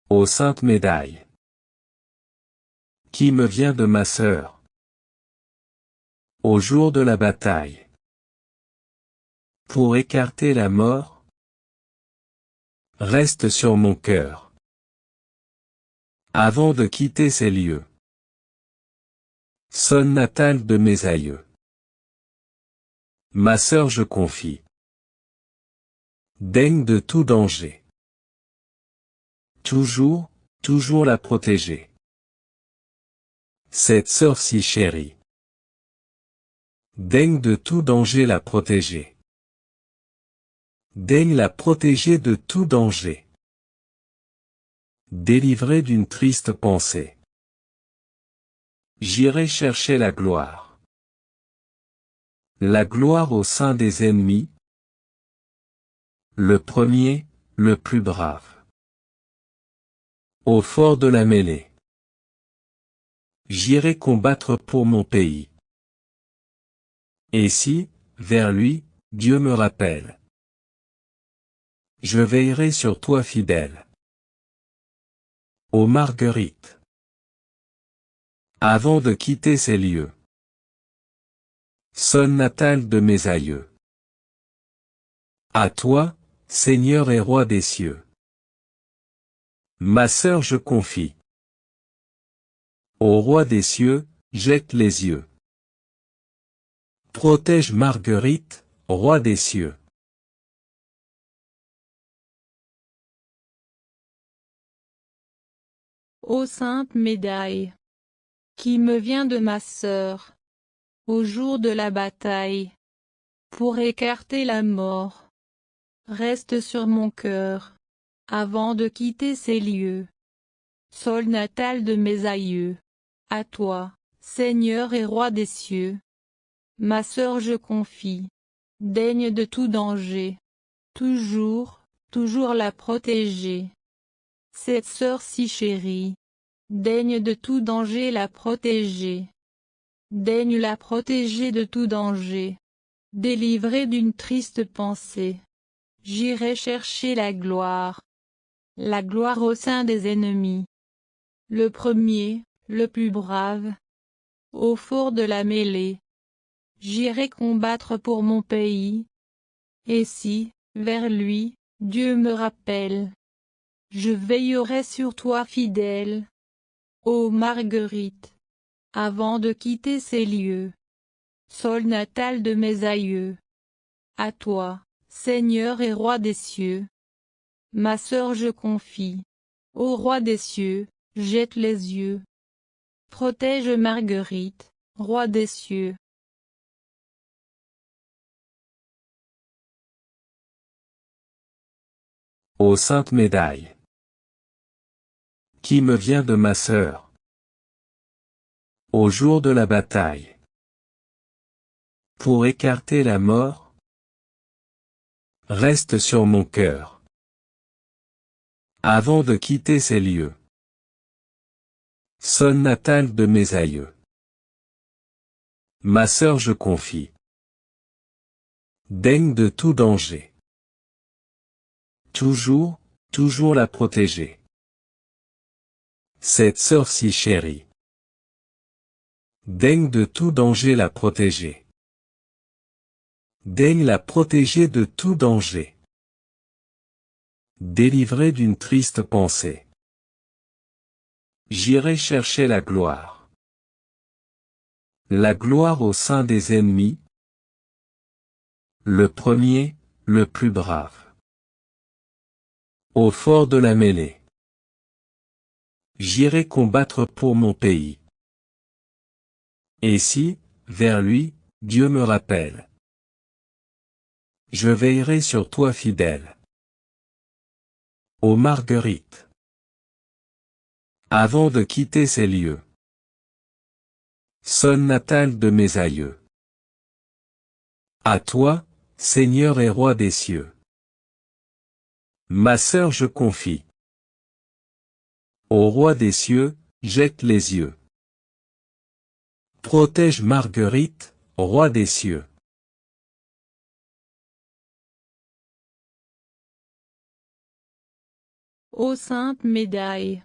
Ô sainte médaille, qui me vient de ma sœur, au jour de la bataille, pour écarter la mort, reste sur mon cœur, avant de quitter ces lieux. Sol natal de mes aïeux, ma sœur je confie, daigne de tout danger, toujours, toujours la protéger. Cette sœur si chérie, daigne de tout danger la protéger. Daigne la protéger de tout danger. Délivrée d'une triste pensée. J'irai chercher la gloire. La gloire au sein des ennemis. Le premier, le plus brave. Au fort de la mêlée. J'irai combattre pour mon pays. Et si, vers lui, Dieu me rappelle, je veillerai sur toi fidèle. Ô Marguerite, avant de quitter ces lieux, sol natal de mes aïeux, à toi, Seigneur et Roi des cieux, ma sœur je confie. Au Roi des cieux, jette les yeux. Protège Marguerite, Roi des cieux. Ô sainte médaille, qui me vient de ma sœur, au jour de la bataille, pour écarter la mort, reste sur mon cœur, avant de quitter ces lieux. Sol natal de mes aïeux, à toi, Seigneur et Roi des cieux, ma sœur je confie, daigne de tout danger, toujours, toujours la protéger. Cette sœur si chérie, daigne de tout danger la protéger. Daigne la protéger de tout danger. Délivrée d'une triste pensée. J'irai chercher la gloire au sein des ennemis. Le premier, le plus brave, au fort de la mêlée. J'irai combattre pour mon pays. Et si, vers lui, Dieu me rappelle, je veillerai sur toi fidèle. Ô Marguerite, avant de quitter ces lieux, sol natal de mes aïeux, à toi, Seigneur et Roi des cieux, ma sœur je confie. Ô Roi des cieux, jette les yeux. Protège Marguerite, Roi des cieux. Ô sainte médaille, qui me vient de ma sœur, au jour de la bataille, pour écarter la mort, reste sur mon cœur, avant de quitter ces lieux. Sol natal de mes aïeux, ma sœur je confie, daigne de tout danger, toujours, toujours la protéger. Cette sœur si chérie, daigne de tout danger la protéger. Daigne la protéger de tout danger. Délivrée d'une triste pensée. J'irai chercher la gloire. La gloire au sein des ennemis. Le premier, le plus brave. Au fort de la mêlée. J'irai combattre pour mon pays. Et si, vers lui, Dieu me rappelle, je veillerai sur toi fidèle. Ô Marguerite, avant de quitter ces lieux, sol natal de mes aïeux, à toi, Seigneur et Roi des cieux, ma sœur je confie. Au Roi des cieux, jette les yeux. Protège Marguerite, Roi des cieux. ô sainte médaille,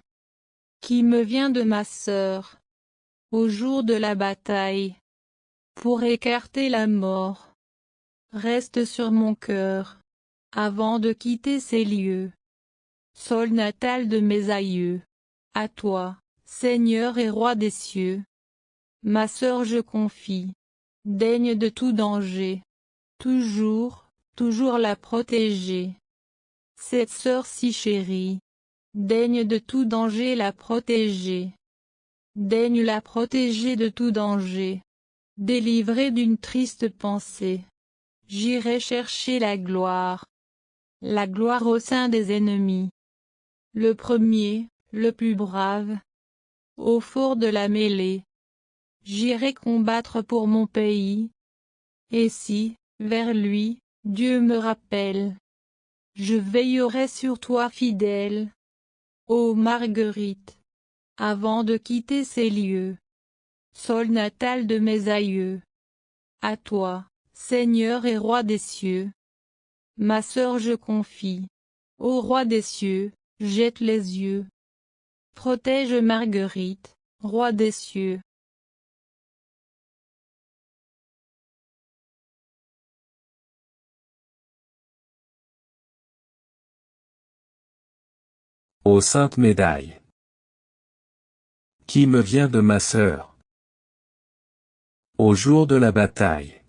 qui me vient de ma sœur, au jour de la bataille, pour écarter la mort, reste sur mon cœur, avant de quitter ces lieux. Sol natal de mes aïeux, à toi, Seigneur et Roi des cieux, ma sœur je confie, daigne de tout danger, toujours, toujours la protéger. Cette sœur si chérie, daigne de tout danger la protéger. Daigne la protéger de tout danger. Délivrée d'une triste pensée, j'irai chercher la gloire au sein des ennemis. Le premier, le plus brave, au fort de la mêlée, j'irai combattre pour mon pays. Et si, vers lui, Dieu me rappelle, je veillerai sur toi fidèle, ô Marguerite, avant de quitter ces lieux. Sol natal de mes aïeux, à toi, Seigneur et Roi des cieux, ma sœur je confie, ô Roi des cieux, jette les yeux. Protège Marguerite, Roi des cieux. Ô sainte médaille, qui me vient de ma sœur, au jour de la bataille,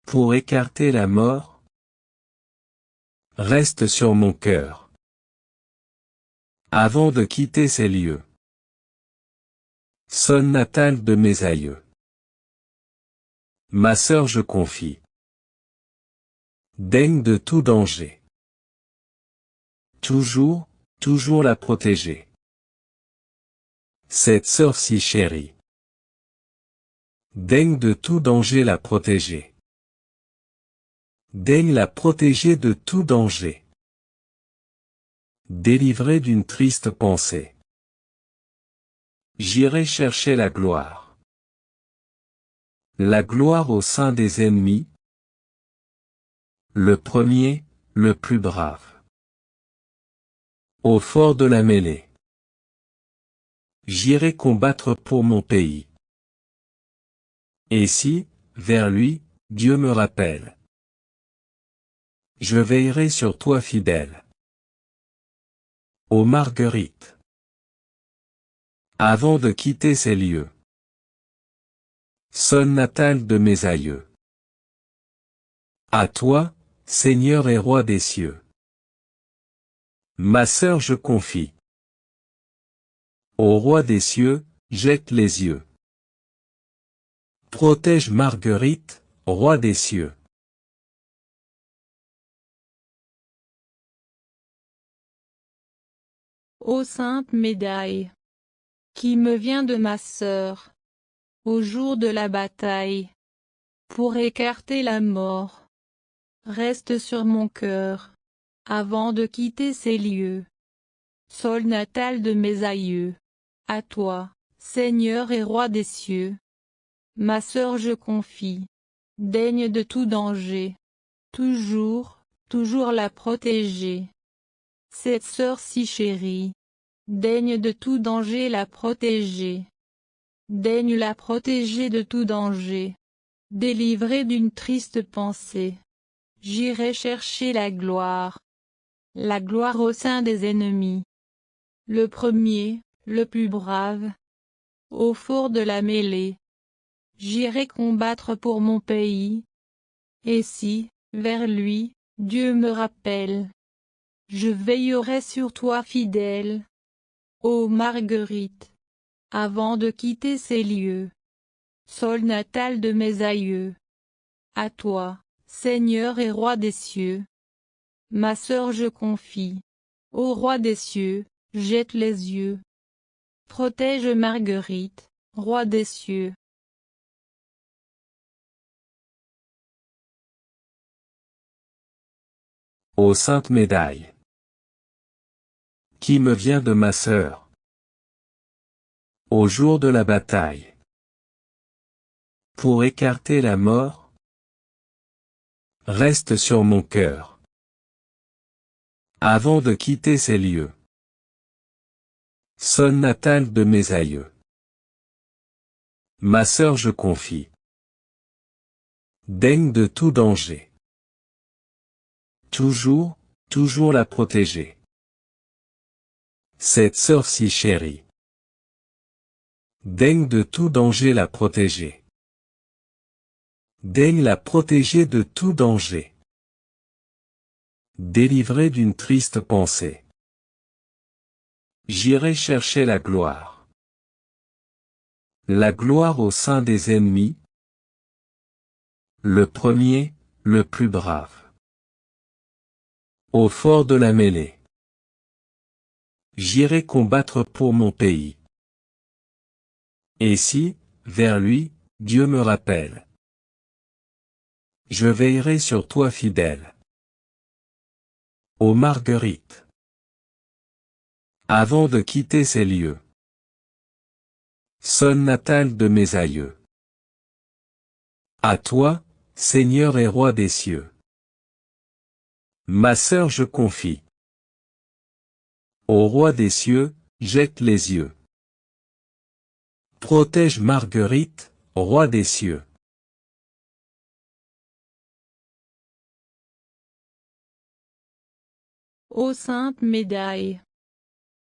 pour écarter la mort, reste sur mon cœur, avant de quitter ces lieux. Sol natal de mes aïeux, ma sœur je confie, daigne de tout danger, toujours, toujours la protéger. Cette sœur si chérie, daigne de tout danger la protéger. Daigne la protéger de tout danger. Délivrée d'une triste pensée, j'irai chercher la gloire au sein des ennemis. Le premier, le plus brave, au fort de la mêlée, j'irai combattre pour mon pays. Et si, vers lui, Dieu me rappelle, je veillerai sur toi fidèle, ô Marguerite, avant de quitter ces lieux. Sol natal de mes aïeux, à toi, Seigneur et Roi des cieux, ma sœur je confie, au Roi des cieux, jette les yeux. Protège Marguerite, Roi des cieux. Ô sainte médaille, qui me vient de ma sœur, au jour de la bataille, pour écarter la mort, reste sur mon cœur, avant de quitter ces lieux. Sol natal de mes aïeux, à toi, Seigneur et Roi des cieux, ma sœur je confie, daigne de tout danger, toujours, toujours la protéger. Cette sœur si chérie, daigne de tout danger la protéger. Daigne la protéger de tout danger. Délivrée d'une triste pensée, j'irai chercher la gloire au sein des ennemis. Le premier, le plus brave, au fort de la mêlée, j'irai combattre pour mon pays. Et si, vers lui, Dieu me rappelle, je veillerai sur toi fidèle, ô Marguerite, avant de quitter ces lieux. Sol natal de mes aïeux, à toi, Seigneur et Roi des cieux, ma sœur je confie, ô Roi des cieux, jette les yeux. Protège Marguerite, Roi des cieux. Ô sainte médaille, qui me vient de ma sœur, au jour de la bataille, pour écarter la mort, reste sur mon cœur, Avant de quitter ces lieux. Sol natal de mes aïeux. Ma sœur je confie. Daigne de tout danger. Toujours, toujours la protéger. Cette sœur si chérie. Daigne de tout danger la protéger. Daigne la protéger de tout danger. Délivrée d'une triste pensée. J'irai chercher la gloire. La gloire au sein des ennemis. Le premier, le plus brave. Au fort de la mêlée. J'irai combattre pour mon pays. Et si, vers lui, Dieu me rappelle. Je veillerai sur toi fidèle. Ô Marguerite. Avant de quitter ces lieux. Sol natal de mes aïeux. À toi, Seigneur et Roi des cieux. Ma sœur je confie. Au Roi des cieux, jette les yeux. Protège Marguerite, Roi des cieux. Ô sainte médaille,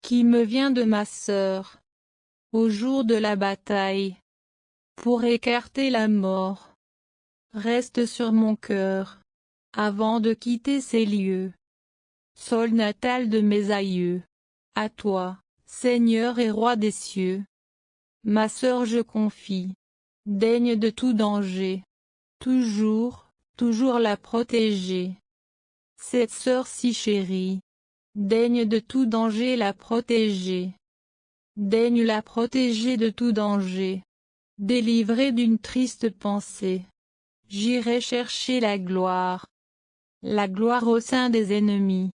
qui me vient de ma sœur, au jour de la bataille, pour écarter la mort, reste sur mon cœur, avant de quitter ces lieux. Sol natal de mes aïeux, à toi, Seigneur et Roi des cieux. Ma sœur je confie, daigne de tout danger, toujours, toujours la protéger. Cette sœur si chérie, daigne de tout danger la protéger. Daigne la protéger de tout danger. Délivrée d'une triste pensée. J'irai chercher la gloire au sein des ennemis.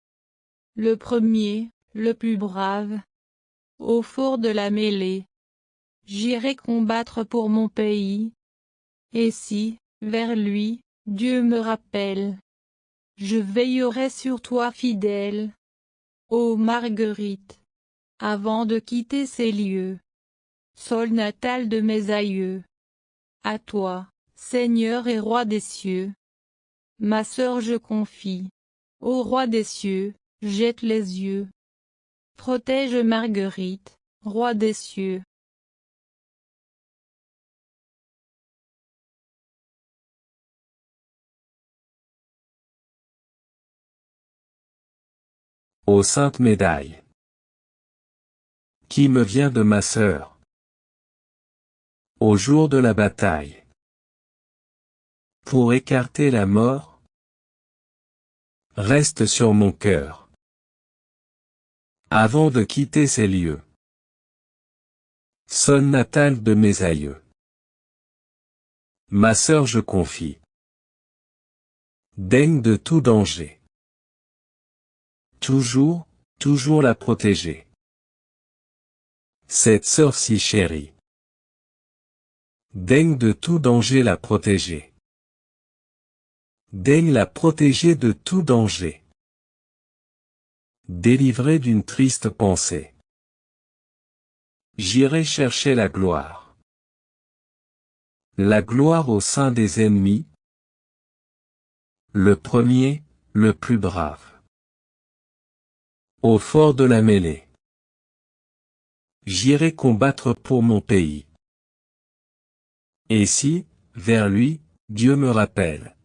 Le premier, le plus brave. Au fort de la mêlée. J'irai combattre pour mon pays. Et si, vers lui, Dieu me rappelle. Je veillerai sur toi fidèle. Ô Marguerite. Avant de quitter ces lieux. Sol natal de mes aïeux. À toi, Seigneur et Roi des cieux. Ma sœur je confie. Ô Roi des cieux, jette les yeux. Protège Marguerite, Roi des cieux. Ô sainte médaille. Qui me vient de ma sœur. Au jour de la bataille. Pour écarter la mort. Reste sur mon cœur. Avant de quitter ces lieux. Sol natal de mes aïeux. Ma sœur je confie. Daigne de tout danger. Toujours, toujours la protéger. Cette sœur si chérie. Daigne de tout danger la protéger. Daigne la protéger de tout danger. Délivrée d'une triste pensée. J'irai chercher la gloire. La gloire au sein des ennemis. Le premier, le plus brave. Au fort de la mêlée. J'irai combattre pour mon pays. Et si, vers lui, Dieu me rappelle.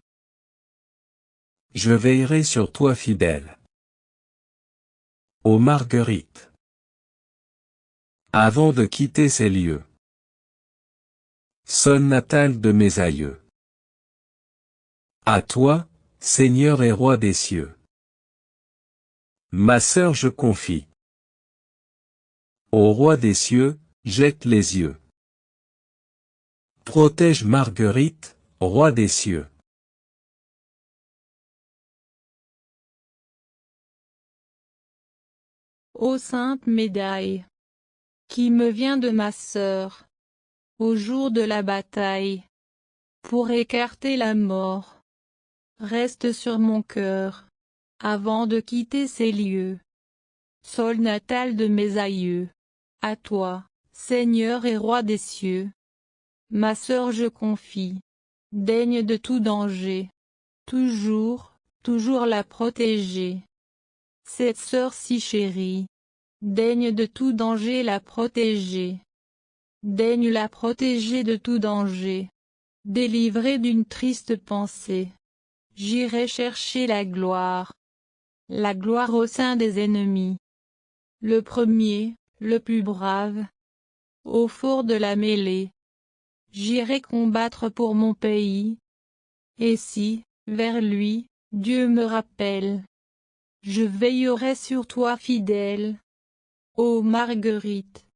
Je veillerai sur toi fidèle. Ô Marguerite. Avant de quitter ces lieux. Sol natal de mes aïeux. À toi, Seigneur et Roi des cieux. Ma sœur je confie. Au Roi des cieux, jette les yeux. Protège Marguerite, Roi des cieux. Ô sainte médaille, qui me vient de ma sœur, au jour de la bataille, pour écarter la mort, reste sur mon cœur, avant de quitter ces lieux. Sol natal de mes aïeux. À toi, Seigneur et Roi des cieux. Ma sœur je confie. Daigne de tout danger. Toujours, toujours la protéger. Cette sœur si chérie. Daigne de tout danger la protéger. Daigne la protéger de tout danger. Délivrée d'une triste pensée. J'irai chercher la gloire au sein des ennemis. Le premier, le plus brave, au fort de la mêlée. J'irai combattre pour mon pays. Et si, vers lui, Dieu me rappelle, je veillerai sur toi fidèle. Ô Marguerite,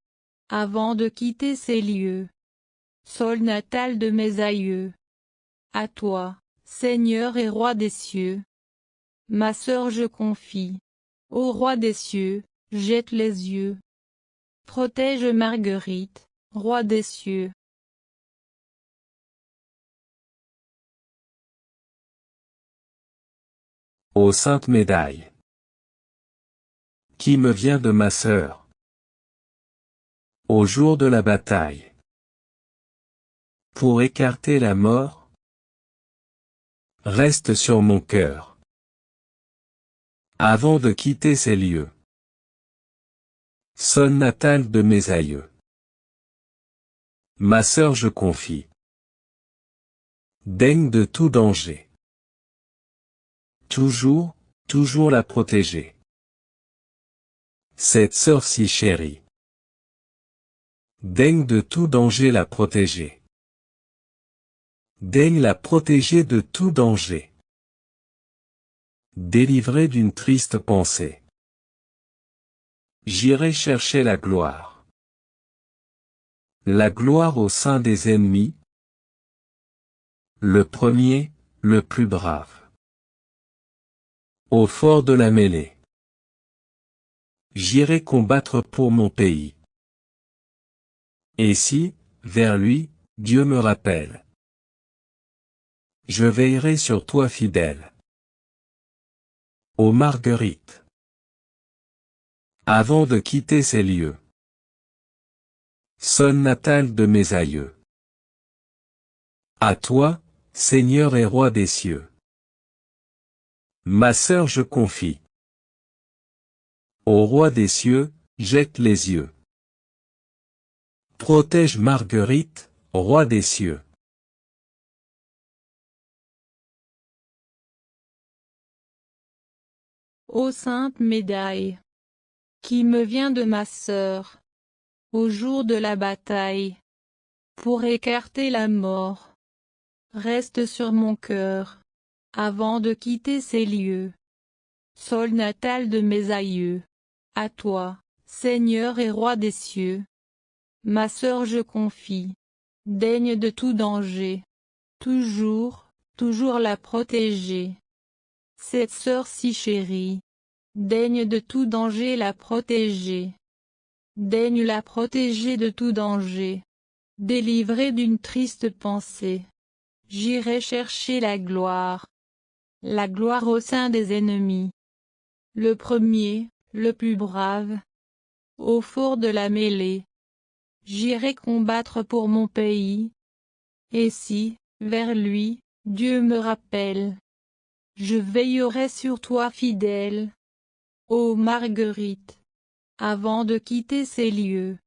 avant de quitter ces lieux, sol natal de mes aïeux, à toi, Seigneur et Roi des cieux, ma sœur je confie. Ô Roi des cieux, jette les yeux. Protège Marguerite, Roi des cieux. Ô sainte médaille, qui me vient de ma sœur, au jour de la bataille, pour écarter la mort, reste sur mon cœur, avant de quitter ces lieux. Sol natal de mes aïeux, ma sœur je confie. Daigne de tout danger. Toujours, toujours la protéger. Cette sœur si chérie. Daigne de tout danger la protéger. Daigne la protéger de tout danger. Délivrée d'une triste pensée. J'irai chercher la gloire. La gloire au sein des ennemis. Le premier, le plus brave. Au fort de la mêlée. J'irai combattre pour mon pays. Et si, vers lui, Dieu me rappelle, je veillerai sur toi fidèle. Ô Marguerite, avant de quitter ces lieux, sol natal de mes aïeux, à toi, Seigneur et Roi des cieux, ma sœur je confie. Ô Roi des cieux, jette les yeux. Protège Marguerite, Roi des cieux. Ô sainte médaille, qui me vient de ma sœur, au jour de la bataille, pour écarter la mort, reste sur mon cœur, avant de quitter ces lieux. Sol natal de mes aïeux, à toi, Seigneur et Roi des cieux, ma sœur je confie. Daigne de tout danger, toujours, toujours la protéger. Cette sœur si chérie, daigne de tout danger la protéger. Daigne la protéger de tout danger. Délivrée d'une triste pensée. J'irai chercher la gloire au sein des ennemis. Le premier, le plus brave, au fort de la mêlée. J'irai combattre pour mon pays. Et si, vers lui, Dieu me rappelle, je veillerai sur toi fidèle. Ô Marguerite, avant de quitter ces lieux,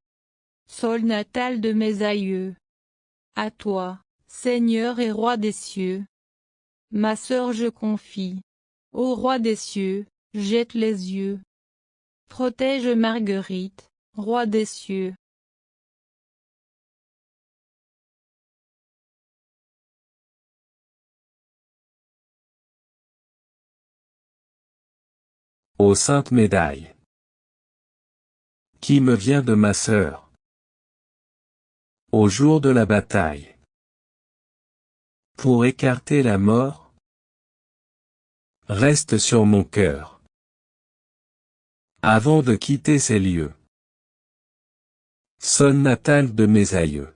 sol natal de mes aïeux, à toi, Seigneur et Roi des cieux, ma sœur je confie. Ô Roi des cieux, jette les yeux. Protège Marguerite, Roi des cieux. Ô sainte médaille, qui me vient de ma sœur, au jour de la bataille, pour écarter la mort, reste sur mon cœur, avant de quitter ces lieux. Sol natal de mes aïeux,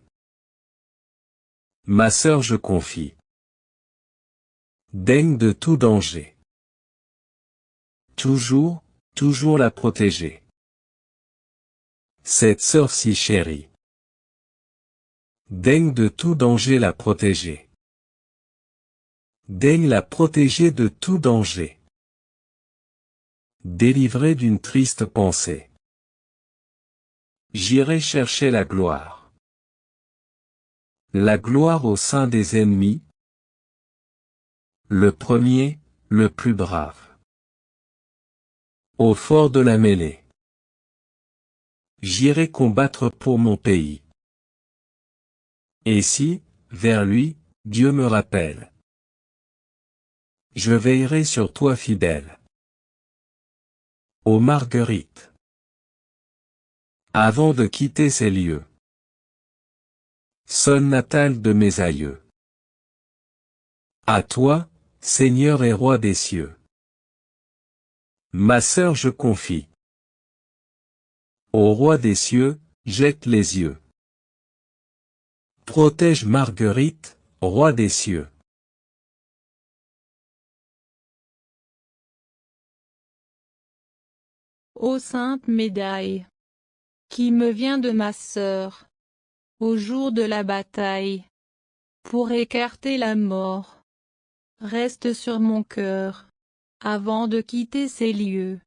ma sœur je confie. Daigne de tout danger. toujours, toujours la protéger. Cette sœur si chérie. Daigne de tout danger la protéger. Daigne la protéger de tout danger. Délivrée d'une triste pensée. J'irai chercher la gloire. La gloire au sein des ennemis. Le premier, le plus brave. Au fort de la mêlée. J'irai combattre pour mon pays. Et si, vers lui, Dieu me rappelle. Je veillerai sur toi fidèle. Ô Marguerite. Avant de quitter ces lieux. Sol natal de mes aïeux. À toi, Seigneur et Roi des cieux. Ma sœur je confie. Au Roi des cieux, jette les yeux. Protège Marguerite, Roi des cieux. Ô sainte médaille, qui me vient de ma sœur, au jour de la bataille, pour écarter la mort, reste sur mon cœur, avant de quitter ces lieux.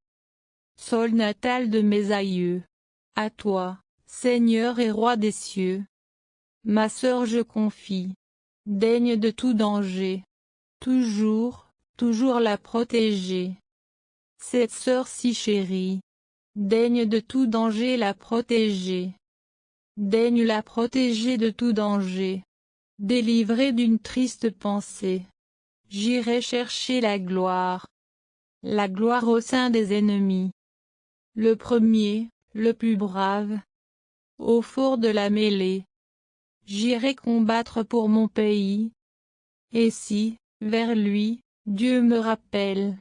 Sol natal de mes aïeux, à toi, Seigneur et Roi des cieux. Ma sœur je confie, daigne de tout danger, toujours, toujours la protéger. Cette sœur si chérie, daigne de tout danger la protéger. Daigne la protéger de tout danger. Délivrée d'une triste pensée. J'irai chercher la gloire au sein des ennemis. Le premier, le plus brave. Au fort de la mêlée. J'irai combattre pour mon pays. Et si, vers lui, Dieu me rappelle.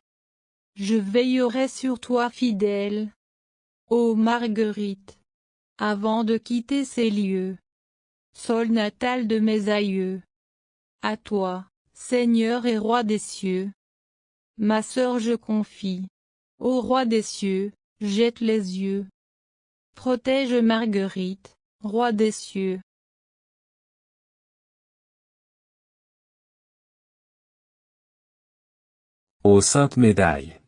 Je veillerai sur toi fidèle. Ô Marguerite. Avant de quitter ces lieux. Sol natal de mes aïeux. À toi, Seigneur et Roi des cieux. Ma sœur je confie. Ô Roi des cieux, jette les yeux. Protège Marguerite, Roi des cieux. Ô sainte médaille.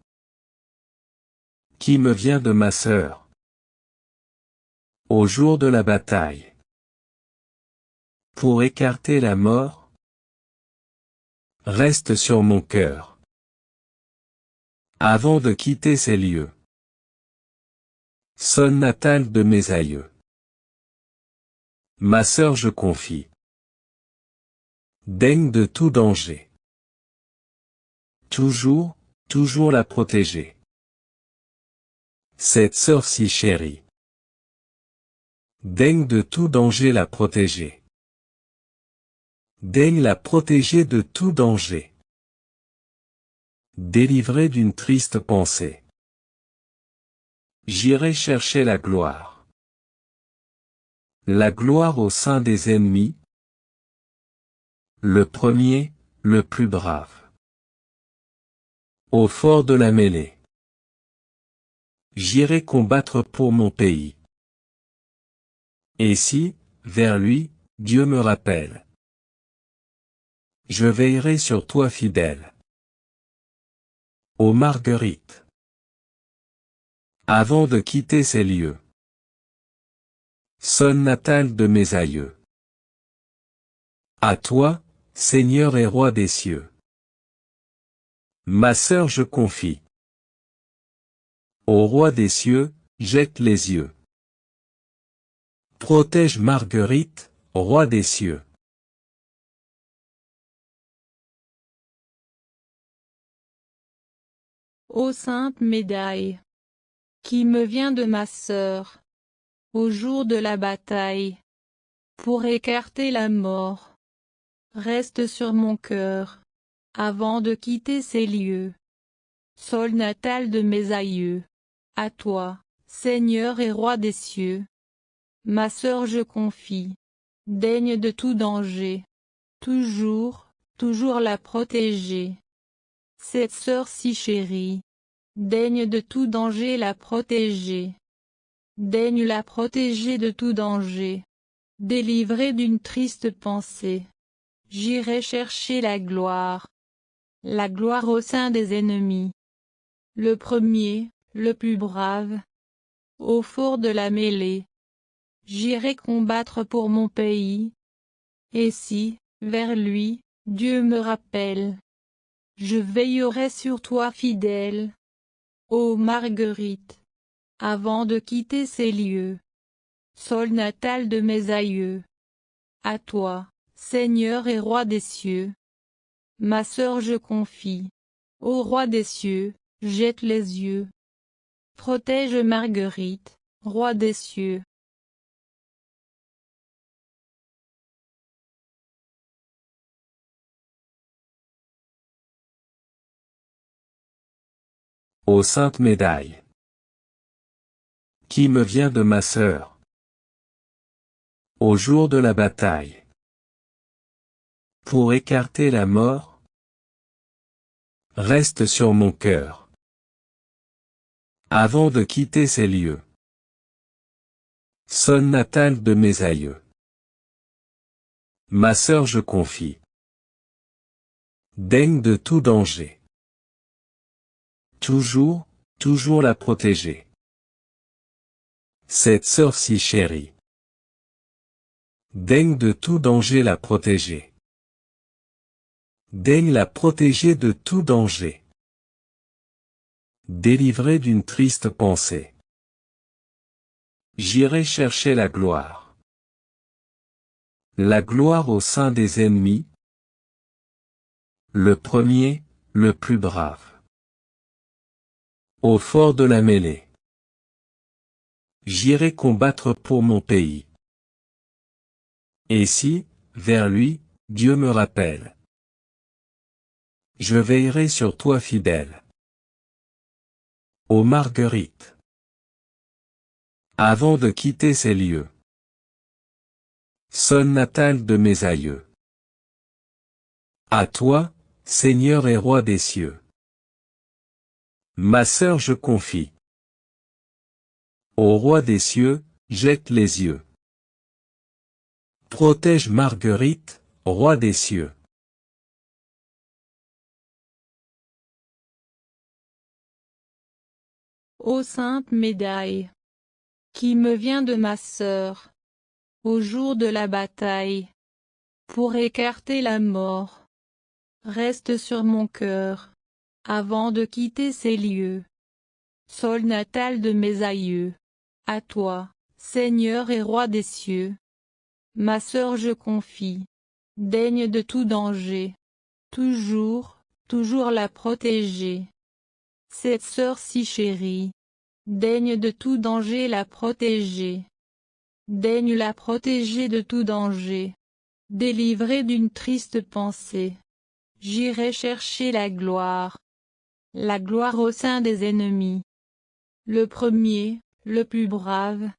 Qui me vient de ma sœur. Au jour de la bataille. Pour écarter la mort. Reste sur mon cœur. Avant de quitter ces lieux. Sol natal de mes aïeux. Ma sœur je confie. Daigne de tout danger. Toujours, toujours la protéger. Cette sœur si chérie. Daigne de tout danger la protéger. Daigne la protéger de tout danger. Délivrée d'une triste pensée. J'irai chercher la gloire. La gloire au sein des ennemis. Le premier, le plus brave. Au fort de la mêlée. J'irai combattre pour mon pays. Et si, vers lui, Dieu me rappelle. Je veillerai sur toi fidèle. Ô Marguerite. Avant de quitter ces lieux. Sol natal de mes aïeux. À toi, Seigneur et Roi des cieux. Ma sœur je confie. Au Roi des cieux, jette les yeux. Protège Marguerite, Roi des cieux. Ô sainte médaille, qui me vient de ma sœur, au jour de la bataille, pour écarter la mort, reste sur mon cœur, avant de quitter ces lieux. Sol natal de mes aïeux, à toi, Seigneur et Roi des cieux. Ma sœur je confie, daigne de tout danger, toujours, toujours la protéger. Cette sœur si chérie, Daigne de tout danger la protéger. Daigne la protéger de tout danger. Délivrer d'une triste pensée. J'irai chercher la gloire au sein des ennemis. Le premier, le plus brave, au four de la mêlée. J'irai combattre pour mon pays. Et si, vers lui, Dieu me rappelle, je veillerai sur toi fidèle, ô Marguerite, avant de quitter ces lieux. Sol natal de mes aïeux. À toi, Seigneur et Roi des cieux. Ma sœur je confie. Ô Roi des cieux, jette les yeux. Protège Marguerite, Roi des cieux. Ô sainte médaille, qui me vient de ma sœur, au jour de la bataille, pour écarter la mort, reste sur mon cœur, avant de quitter ces lieux. Sol natal de mes aïeux. Ma sœur je confie. Daigne de tout danger. Toujours, toujours la protéger. Cette sœur si chérie. Daigne de tout danger la protéger. Daigne la protéger de tout danger. Délivrer d'une triste pensée. J'irai chercher la gloire. La gloire au sein des ennemis. Le premier, le plus brave. Au fort de la mêlée. J'irai combattre pour mon pays. Et si, vers lui, Dieu me rappelle, je veillerai sur toi fidèle. Ô Marguerite, avant de quitter ces lieux. Sol natal de mes aïeux. À toi, Seigneur et Roi des cieux. Ma sœur je confie. Au Roi des cieux, jette les yeux. Protège Marguerite, Roi des cieux. Ô sainte médaille, qui me vient de ma sœur, au jour de la bataille, pour écarter la mort, reste sur mon cœur, avant de quitter ces lieux. Sol natal de mes aïeux, à toi, Seigneur et Roi des cieux. Ma sœur je confie. Daigne de tout danger. Toujours, toujours la protéger. Cette sœur si chérie. Daigne de tout danger la protéger. Daigne la protéger de tout danger. Délivrer d'une triste pensée. J'irai chercher la gloire au sein des ennemis. Le premier, le plus brave,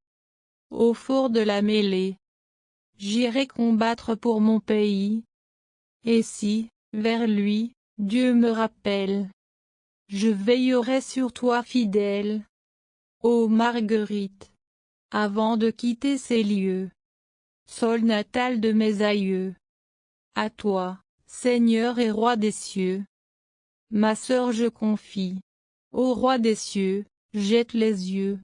au four de la mêlée. J'irai combattre pour mon pays. Et si, vers lui, Dieu me rappelle, je veillerai sur toi fidèle, ô Marguerite, avant de quitter ces lieux. Sol natal de mes aïeux. À toi, Seigneur et Roi des cieux. Ma sœur je confie. Ô Roi des cieux, jette les yeux.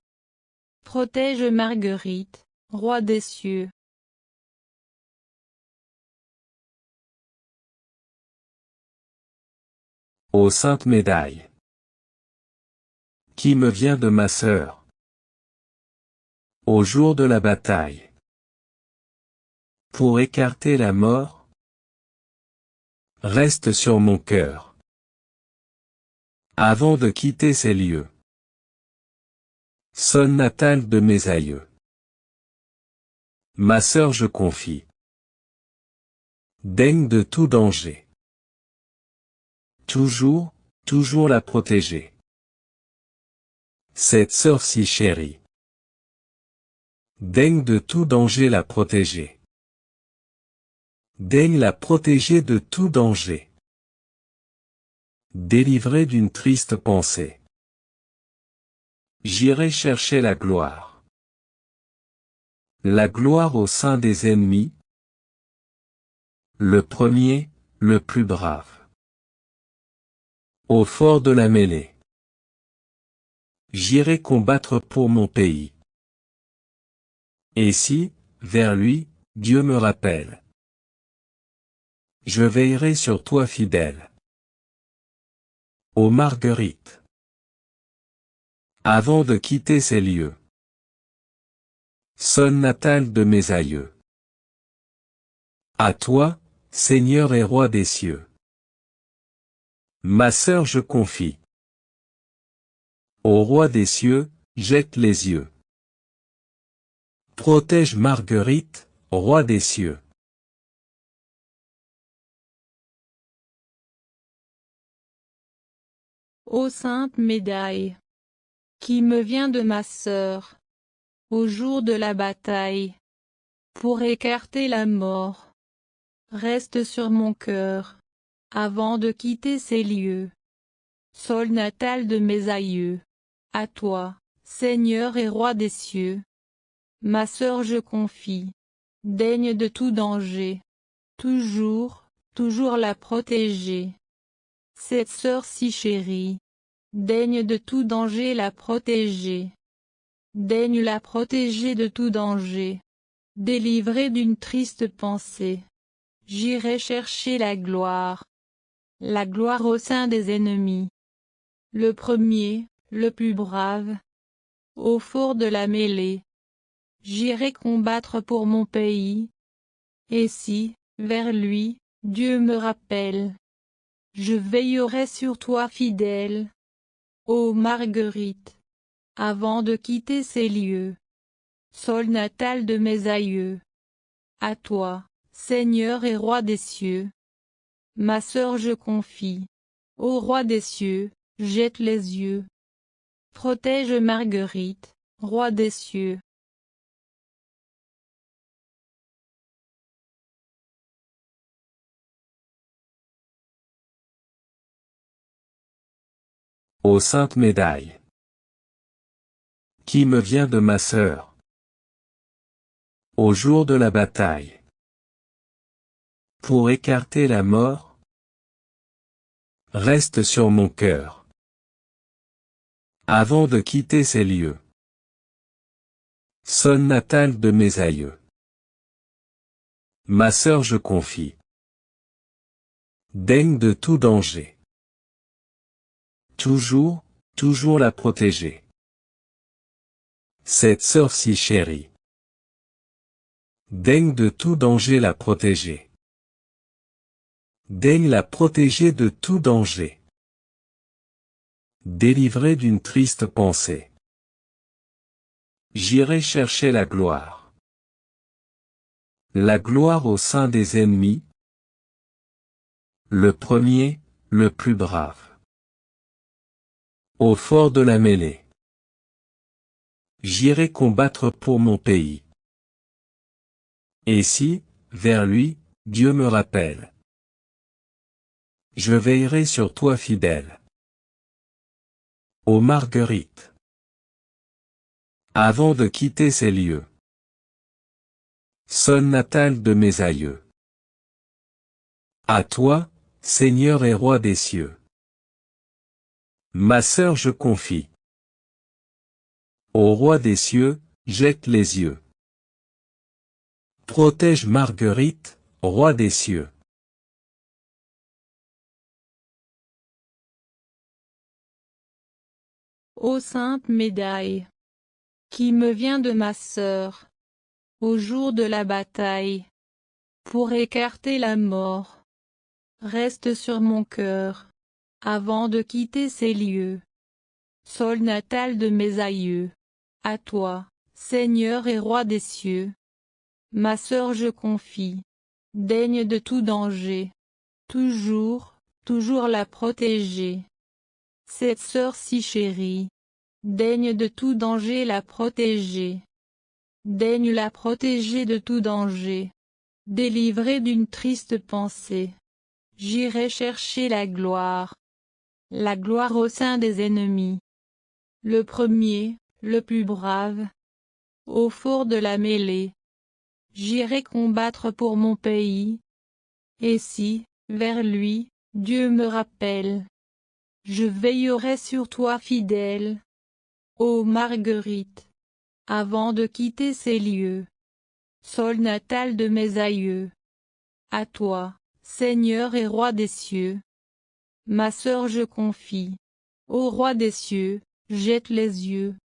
Protège Marguerite, Roi des cieux. Ô sainte médaille, qui me vient de ma sœur, au jour de la bataille, pour écarter la mort, reste sur mon cœur, avant de quitter ces lieux. Sol natal de mes aïeux. Ma sœur je confie. Daigne de tout danger. Toujours, toujours la protéger. Cette sœur si chérie. Daigne de tout danger la protéger. Daigne la protéger de tout danger. Délivrer d'une triste pensée. J'irai chercher la gloire. La gloire au sein des ennemis. Le premier, le plus brave. Au fort de la mêlée. J'irai combattre pour mon pays. Et si, vers lui, Dieu me rappelle. Je veillerai sur toi fidèle. Ô Marguerite. Avant de quitter ces lieux. Sol natal de mes aïeux. À toi, Seigneur et Roi des cieux. Ma sœur je confie. Au Roi des cieux, jette les yeux. Protège Marguerite, Roi des cieux. Ô sainte médaille, qui me vient de ma sœur, au jour de la bataille, pour écarter la mort, reste sur mon cœur, avant de quitter ces lieux. Sol natal de mes aïeux, à toi, Seigneur et Roi des cieux. Ma sœur je confie, daigne de tout danger, toujours, toujours la protéger. Cette sœur si chérie, daigne de tout danger la protéger. Daigne la protéger de tout danger. Délivrée d'une triste pensée. J'irai chercher la gloire au sein des ennemis. Le premier, le plus brave. Au fort de la mêlée. J'irai combattre pour mon pays. Et si, vers lui, Dieu me rappelle. Je veillerai sur toi fidèle. Ô Marguerite. Avant de quitter ces lieux. Sol natal de mes aïeux. À toi, Seigneur et Roi des cieux. Ma sœur je confie. Ô Roi des cieux, jette les yeux. Protège Marguerite, Roi des cieux. Ô sainte médaille. Qui me vient de ma sœur. Au jour de la bataille. Pour écarter la mort. Reste sur mon cœur. Avant de quitter ces lieux. Sol natal de mes aïeux. Ma sœur je confie. Daigne de tout danger. Toujours, toujours la protéger. Cette sœur si chérie. Daigne de tout danger la protéger. Daigne la protéger de tout danger. Délivrée d'une triste pensée. J'irai chercher la gloire. La gloire au sein des ennemis. Le premier, le plus brave. Au fort de la mêlée. J'irai combattre pour mon pays. Et si, vers lui, Dieu me rappelle. Je veillerai sur toi fidèle. Ô Marguerite. Avant de quitter ces lieux. Sol natal de mes aïeux. À toi, Seigneur et Roi des cieux. Ma sœur je confie. Au Roi des cieux, jette les yeux. Protège Marguerite, Roi des cieux. Ô sainte médaille, qui me vient de ma sœur, au jour de la bataille, pour écarter la mort, reste sur mon cœur, avant de quitter ces lieux. Sol natal de mes aïeux, à toi, Seigneur et Roi des cieux. Ma sœur je confie, daigne de tout danger, toujours, toujours la protéger. Cette sœur si chérie, daigne de tout danger la protéger. Daigne la protéger de tout danger. Délivrée d'une triste pensée. J'irai chercher la gloire au sein des ennemis. le premier, le plus brave. Au fort de la mêlée, j'irai combattre pour mon pays. Et si, vers lui, Dieu me rappelle, je veillerai sur toi fidèle. Ô Marguerite, avant de quitter ces lieux, sol natal de mes aïeux, à toi, Seigneur et Roi des cieux, ma sœur je confie. Ô Roi des cieux, jette les yeux.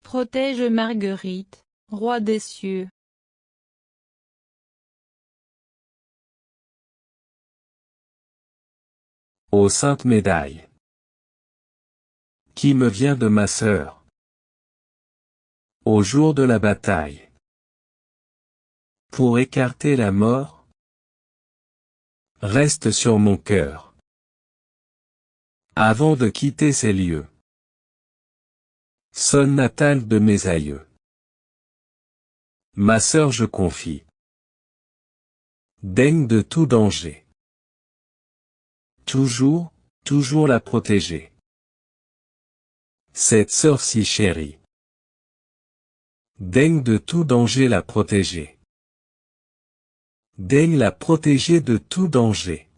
Protège Marguerite, Roi des cieux. Ô sainte médaille, qui me vient de ma sœur, au jour de la bataille, pour écarter la mort, reste sur mon cœur, avant de quitter ces lieux. Sol natal de mes aïeux, ma sœur je confie. Daigne de tout danger. Toujours, toujours la protéger. Cette sœur si chérie. Daigne de tout danger la protéger. Daigne la protéger de tout danger.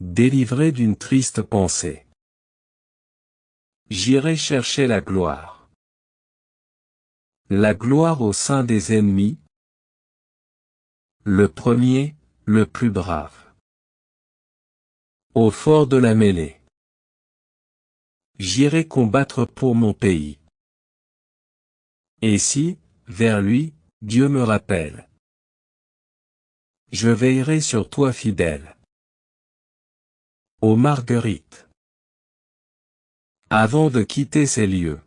Délivrée d'une triste pensée. J'irai chercher la gloire. La gloire au sein des ennemis. Le premier, le plus brave. Au fort de la mêlée. J'irai combattre pour mon pays. Et si, vers lui, Dieu me rappelle, je veillerai sur toi fidèle. Ô Marguerite, avant de quitter ces lieux,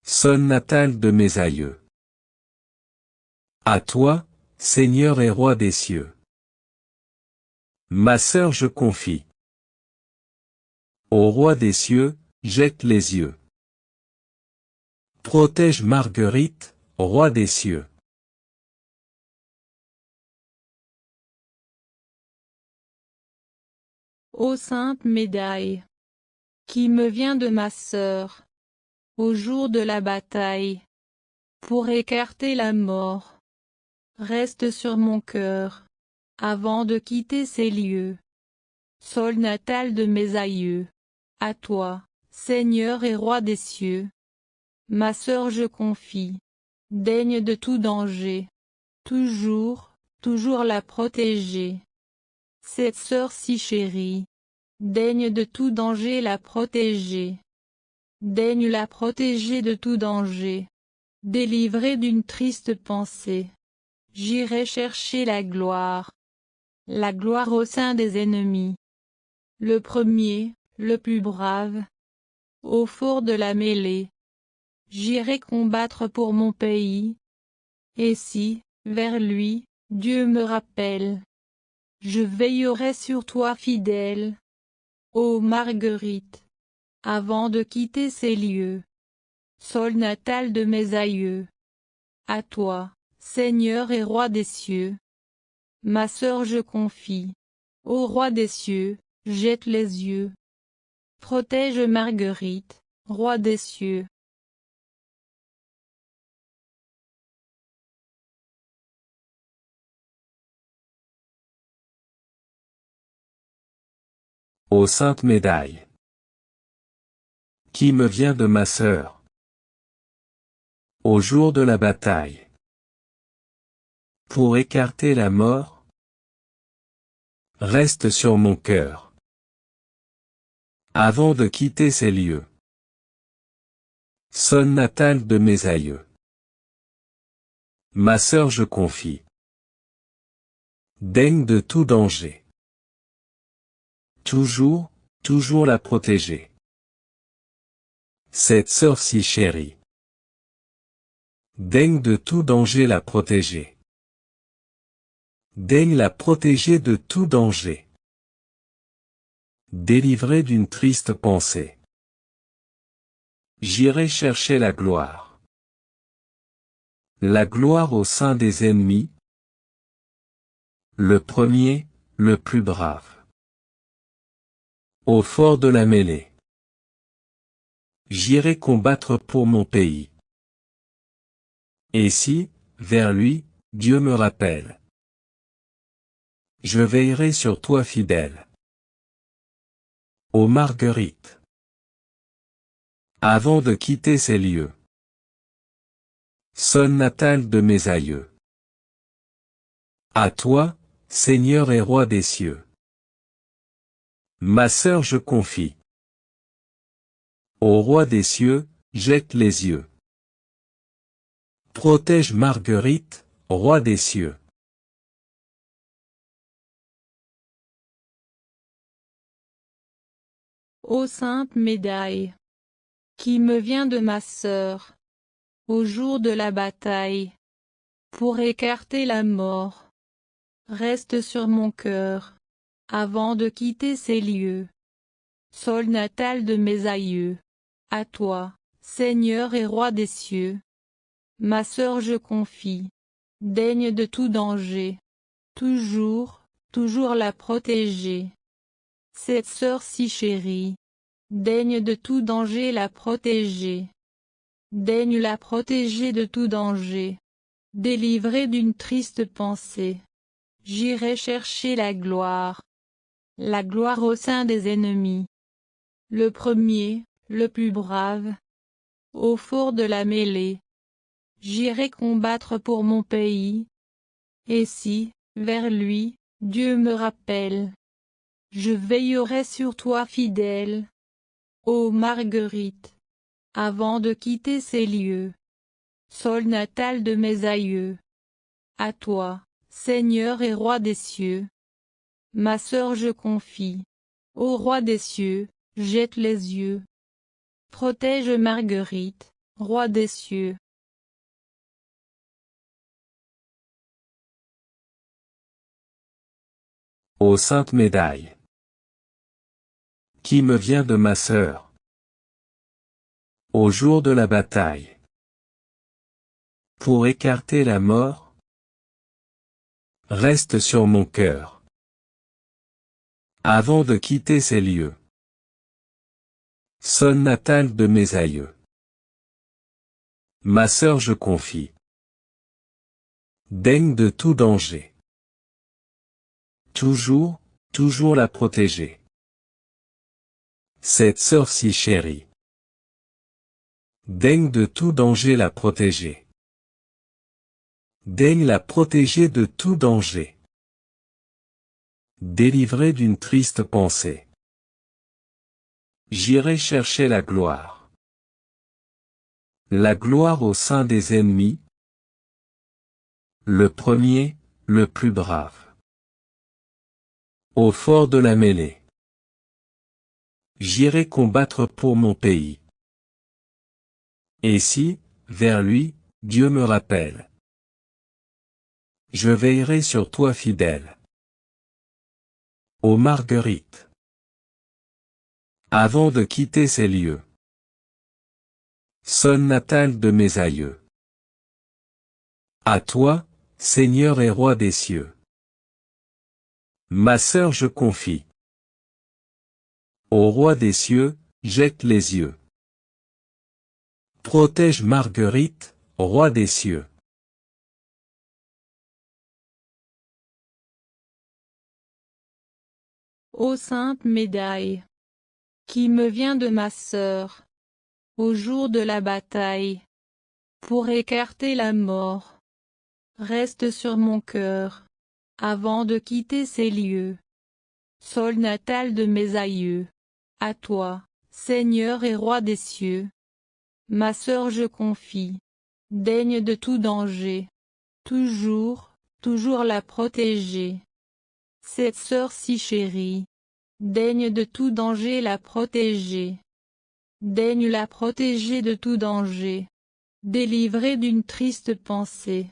sol natal de mes aïeux, à toi, Seigneur et Roi des cieux, ma sœur je confie. Ô Roi des cieux, jette les yeux. Protège Marguerite, Roi des cieux. Ô sainte médaille, qui me vient de ma sœur, au jour de la bataille, pour écarter la mort, reste sur mon cœur, avant de quitter ces lieux. Sol natal de mes aïeux, à toi, Seigneur et Roi des cieux, ma sœur je confie. Daigne de tout danger, toujours, toujours la protéger. Cette sœur si chérie, daigne de tout danger la protéger. Daigne la protéger de tout danger. Délivrée d'une triste pensée, j'irai chercher la gloire au sein des ennemis. Le premier, le plus brave, au fort de la mêlée, j'irai combattre pour mon pays. Et si, vers lui, Dieu me rappelle, je veillerai sur toi fidèle. Ô Marguerite, avant de quitter ces lieux, sol natal de mes aïeux, à toi, Seigneur et Roi des cieux, ma sœur je confie. Ô Roi des cieux, jette les yeux. Protège Marguerite, Roi des cieux. Ô sainte médaille, qui me vient de ma sœur, au jour de la bataille, pour écarter la mort, reste sur mon cœur, avant de quitter ces lieux. Sol natal de mes aïeux, ma sœur je confie. Daigne de tout danger. Toujours, toujours la protéger. Cette sœur si chérie. Daigne de tout danger la protéger. Daigne la protéger de tout danger. Délivrée d'une triste pensée. J'irai chercher la gloire. La gloire au sein des ennemis. Le premier, le plus brave. Au fort de la mêlée. J'irai combattre pour mon pays. Et si, vers lui, Dieu me rappelle. Je veillerai sur toi fidèle. Ô Marguerite. Avant de quitter ces lieux. Sol natal de mes aïeux. À toi, Seigneur et Roi des cieux. Ma sœur je confie. Au Roi des cieux, jette les yeux. Protège Marguerite, Roi des cieux. Ô sainte médaille, qui me vient de ma sœur, au jour de la bataille, pour écarter la mort, reste sur mon cœur, avant de quitter ces lieux. Sol natal de mes aïeux, à toi, Seigneur et Roi des cieux. Ma sœur je confie, daigne de tout danger, toujours, toujours la protéger. Cette sœur si chérie, daigne de tout danger la protéger. Daigne la protéger de tout danger. Délivrée d'une triste pensée, j'irai chercher la gloire au sein des ennemis. Le premier, le plus brave, au fort de la mêlée. J'irai combattre pour mon pays. Et si, vers lui, Dieu me rappelle, je veillerai sur toi fidèle. Ô Marguerite, avant de quitter ces lieux. Sol natal de mes aïeux. À toi, Seigneur et Roi des cieux. Ma sœur je confie. Ô Roi des cieux, jette les yeux. Protège Marguerite, Roi des cieux. Ô sainte médaille. Qui me vient de ma sœur. Au jour de la bataille. Pour écarter la mort. Reste sur mon cœur. Avant de quitter ces lieux. Sol natal de mes aïeux. Ma sœur je confie. Daigne de tout danger. Toujours, toujours la protéger. Cette sœur si chérie. Daigne de tout danger la protéger. Daigne la protéger de tout danger. Délivrée d'une triste pensée. J'irai chercher la gloire. La gloire au sein des ennemis. Le premier, le plus brave. Au fort de la mêlée. J'irai combattre pour mon pays. Et si, vers lui, Dieu me rappelle. Je veillerai sur toi fidèle. Ô Marguerite. Avant de quitter ces lieux. Sol natal de mes aïeux. À toi, Seigneur et Roi des cieux. Ma sœur je confie. Au Roi des cieux, jette les yeux. Protège Marguerite, Roi des cieux. Ô sainte médaille, qui me vient de ma sœur, au jour de la bataille, pour écarter la mort, reste sur mon cœur, avant de quitter ces lieux. Sol natal de mes aïeux, à toi, Seigneur et Roi des cieux. Ma sœur je confie, daigne de tout danger, toujours, toujours la protéger. Cette sœur si chérie, daigne de tout danger la protéger. Daigne la protéger de tout danger. Délivrée d'une triste pensée.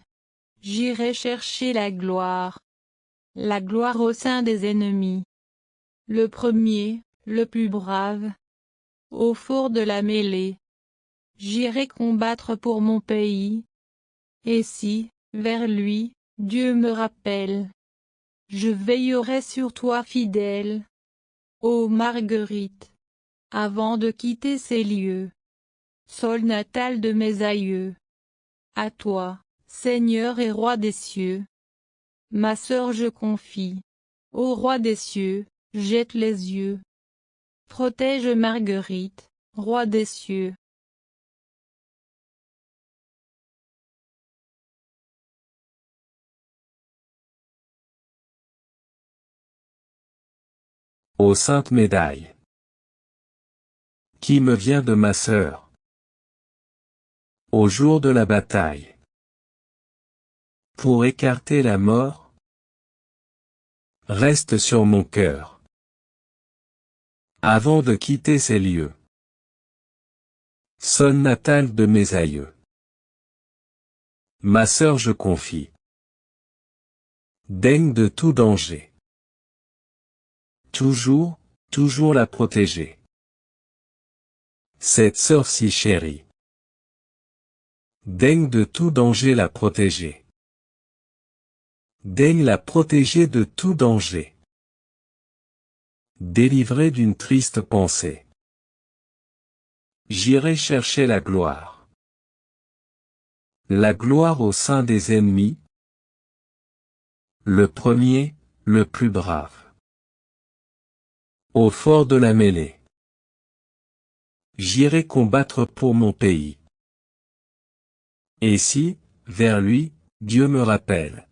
J'irai chercher la gloire au sein des ennemis. Le premier, le plus brave, au fort de la mêlée. J'irai combattre pour mon pays. Et si, vers lui, Dieu me rappelle, je veillerai sur toi fidèle. Ô Marguerite, avant de quitter ces lieux. sol natal de mes aïeux. À toi, Seigneur et Roi des cieux, ma sœur je confie. Ô Roi des cieux, jette les yeux. Protège Marguerite, Roi des cieux. Ô sainte médaille, qui me vient de ma sœur, au jour de la bataille, pour écarter la mort, reste sur mon cœur, avant de quitter ces lieux. Sol natal de mes aïeux, ma sœur je confie. Daigne de tout danger. Toujours, toujours la protéger. Cette sœur si chérie. Daigne de tout danger la protéger. Daigne la protéger de tout danger. Délivrée d'une triste pensée. J'irai chercher la gloire. La gloire au sein des ennemis. Le premier, le plus brave. Au fort de la mêlée. J'irai combattre pour mon pays. Et si, vers lui, Dieu me rappelle.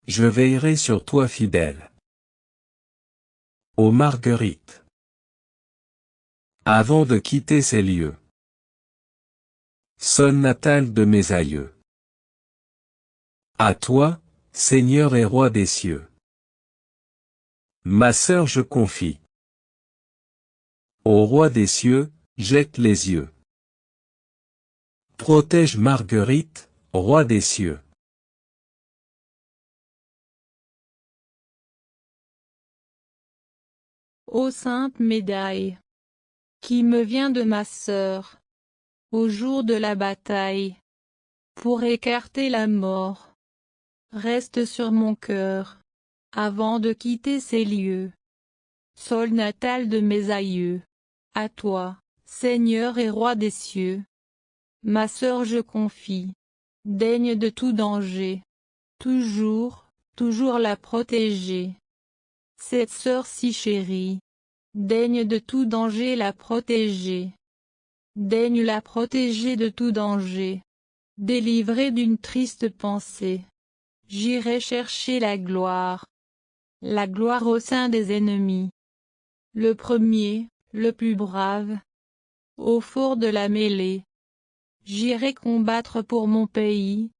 Je veillerai sur toi fidèle. Ô Marguerite. Avant de quitter ces lieux. Sol natal de mes aïeux. À toi, Seigneur et Roi des cieux. Ma sœur je confie. Ô Roi des cieux, jette les yeux. Protège Marguerite, Roi des cieux. Ô sainte médaille, qui me vient de ma sœur, au jour de la bataille, pour écarter la mort, reste sur mon cœur, avant de quitter ces lieux. Sol natal de mes aïeux, à toi, Seigneur et Roi des cieux, ma sœur je confie. Daigne de tout danger, toujours, toujours la protéger. Cette sœur si chérie, daigne de tout danger la protéger. Daigne la protéger de tout danger. Délivrée d'une triste pensée. J'irai chercher la gloire au sein des ennemis. Le premier, le plus brave, au fort de la mêlée. J'irai combattre pour mon pays.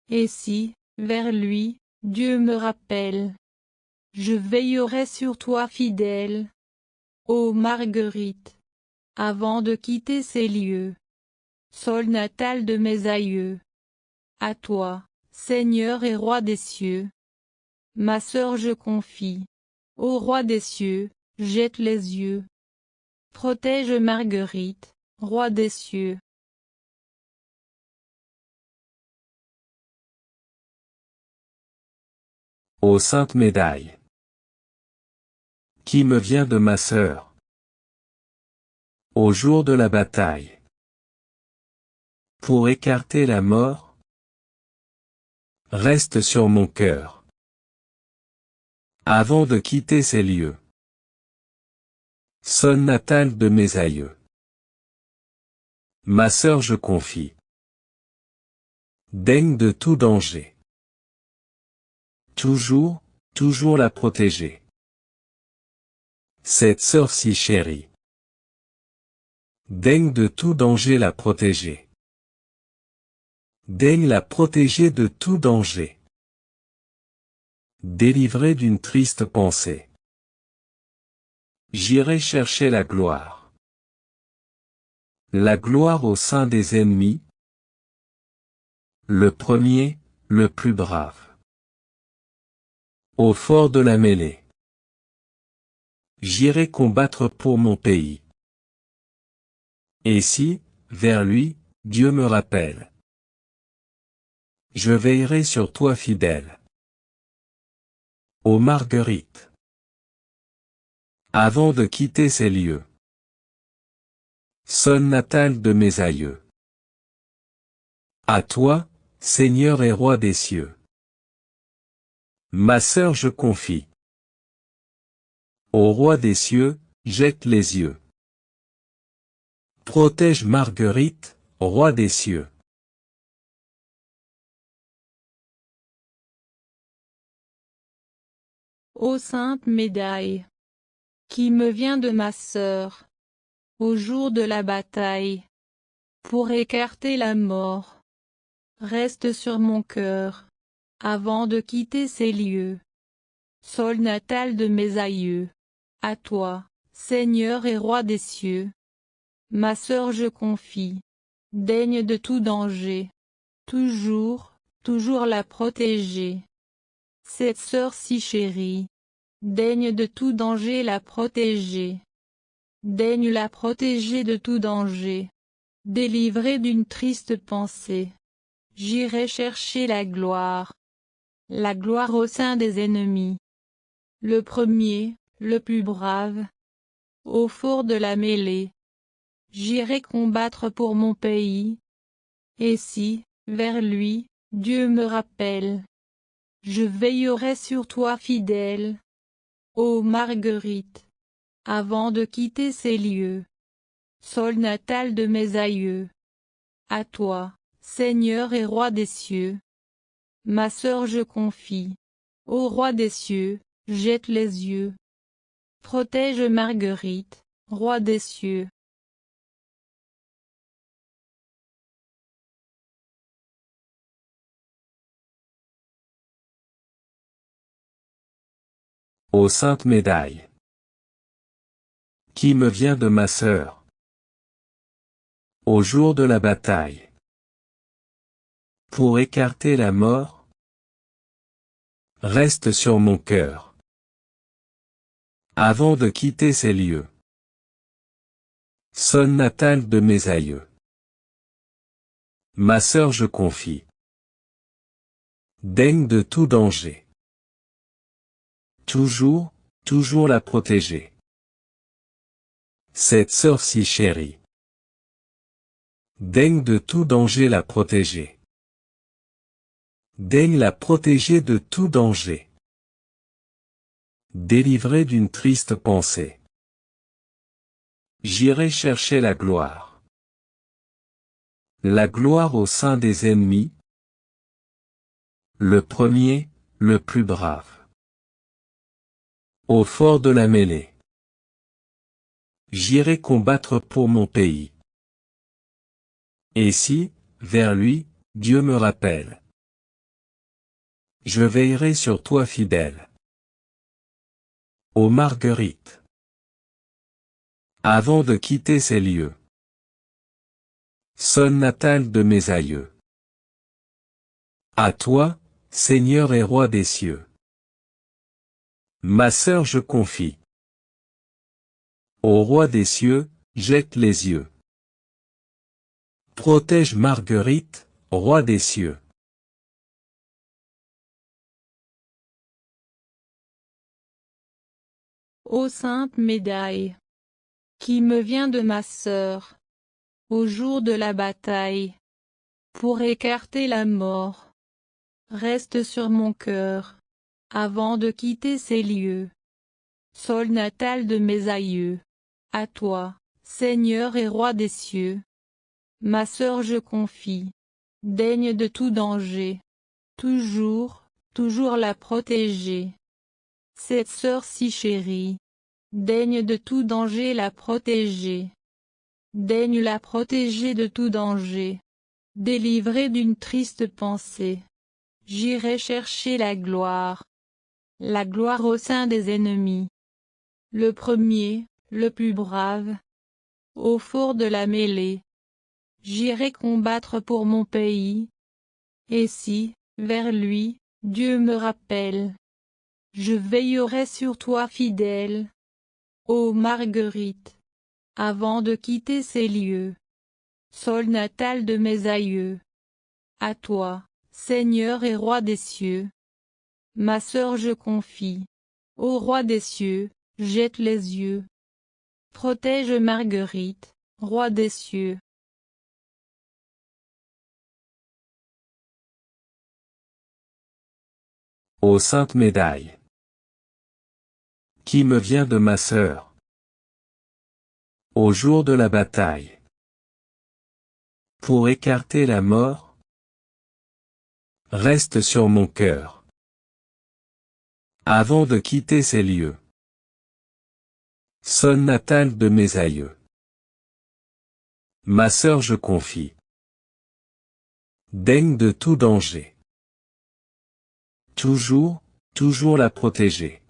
Et si, vers lui, Dieu me rappelle, je veillerai sur toi fidèle. Ô Marguerite, avant de quitter ces lieux. Sol natal de mes aïeux. À toi, Seigneur et Roi des cieux. Ma sœur je confie. Ô Roi des cieux, jette les yeux. Protège Marguerite, Roi des cieux. Ô sainte médaille, qui me vient de ma sœur, au jour de la bataille, pour écarter la mort, reste sur mon cœur, avant de quitter ces lieux. Sol natal de mes aïeux, ma sœur je confie. Daigne de tout danger. Toujours, toujours la protéger. Cette sœur si chérie. Daigne de tout danger la protéger. Daigne la protéger de tout danger. Délivrée d'une triste pensée. J'irai chercher la gloire. La gloire au sein des ennemis. Le premier, le plus brave. Au fort de la mêlée. J'irai combattre pour mon pays. Et si, vers lui, Dieu me rappelle. Je veillerai sur toi fidèle. Ô Marguerite. Avant de quitter ces lieux. sol natal de mes aïeux. À toi, Seigneur et Roi des cieux. Ma sœur je confie. Au Roi des cieux, jette les yeux. Protège Marguerite, Roi des cieux. Ô sainte médaille, qui me vient de ma sœur, au jour de la bataille, pour écarter la mort, reste sur mon cœur, avant de quitter ces lieux. Sol natal de mes aïeux, à toi, Seigneur et Roi des cieux. Ma sœur je confie, daigne de tout danger, toujours, toujours la protéger. Cette sœur si chérie, daigne de tout danger la protéger. Daigne la protéger de tout danger. Délivrée d'une triste pensée, j'irai chercher la gloire au sein des ennemis. Le premier, le plus brave, au fort de la mêlée, j'irai combattre pour mon pays. Et si, vers lui, Dieu me rappelle, je veillerai sur toi fidèle, ô Marguerite, avant de quitter ces lieux. Sol natal de mes aïeux. À toi, Seigneur et Roi des cieux. Ma sœur je confie. Ô Roi des cieux, jette les yeux. Protège Marguerite, Roi des cieux. Ô sainte médaille, qui me vient de ma sœur, au jour de la bataille, pour écarter la mort, reste sur mon cœur, avant de quitter ces lieux. Sol natal de mes aïeux. Ma sœur je confie. Daigne de tout danger. Toujours, toujours la protéger. Cette sœur si chérie. Daigne de tout danger la protéger. Daigne la protéger de tout danger. Délivrée d'une triste pensée. J'irai chercher la gloire. La gloire au sein des ennemis. Le premier, le plus brave. Au fort de la mêlée. J'irai combattre pour mon pays. Et si, vers lui, Dieu me rappelle, je veillerai sur toi fidèle. Ô Marguerite, avant de quitter ces lieux. Sol natal de mes aïeux. À toi, Seigneur et Roi des cieux. Ma sœur je confie. Au Roi des cieux, jette les yeux. Protège Marguerite, Roi des cieux. Ô sainte médaille, qui me vient de ma sœur, au jour de la bataille, pour écarter la mort, reste sur mon cœur, avant de quitter ces lieux. Sol natal de mes aïeux, à toi, Seigneur et Roi des cieux. Ma sœur je confie, daigne de tout danger, toujours, toujours la protéger. Cette sœur si chérie, daigne de tout danger la protéger. Daigne la protéger de tout danger. Délivrée d'une triste pensée, j'irai chercher la gloire au sein des ennemis. Le premier, le plus brave, au fort de la mêlée, j'irai combattre pour mon pays. Et si, vers lui, Dieu me rappelle, je veillerai sur toi fidèle, ô Marguerite, avant de quitter ces lieux. Sol natal de mes aïeux. À toi, Seigneur et Roi des cieux. Ma sœur je confie. Ô Roi des cieux, jette les yeux. Protège Marguerite, Roi des cieux. Ô sainte médaille, qui me vient de ma sœur, au jour de la bataille, pour écarter la mort, reste sur mon cœur, avant de quitter ces lieux. Sol natal de mes aïeux, ma sœur je confie, daigne de tout danger, toujours, toujours la protéger.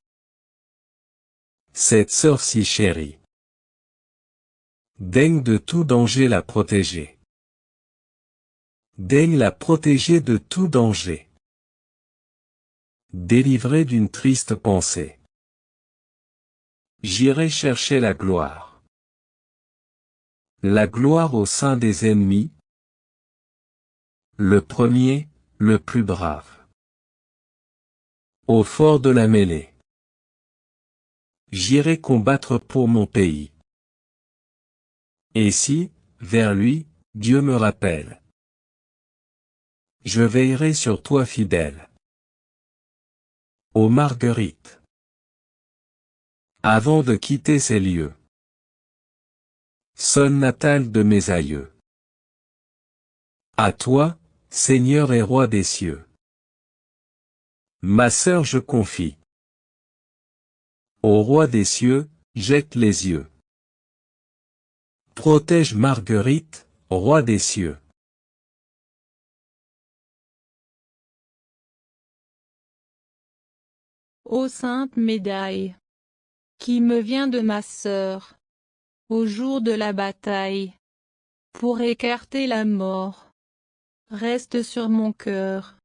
Cette sœur si chérie, daigne de tout danger la protéger. Daigne la protéger de tout danger. Délivrée d'une triste pensée. J'irai chercher la gloire. La gloire au sein des ennemis. Le premier, le plus brave. Au fort de la mêlée. J'irai combattre pour mon pays. Et si, vers lui, Dieu me rappelle, je veillerai sur toi fidèle. Ô Marguerite, avant de quitter ces lieux, sol natal de mes aïeux, à toi, Seigneur et Roi des cieux, ma sœur je confie. Au Roi des cieux, jette les yeux. Protège Marguerite, Roi des cieux. Ô sainte médaille, qui me vient de ma sœur, au jour de la bataille, pour écarter la mort, reste sur mon cœur,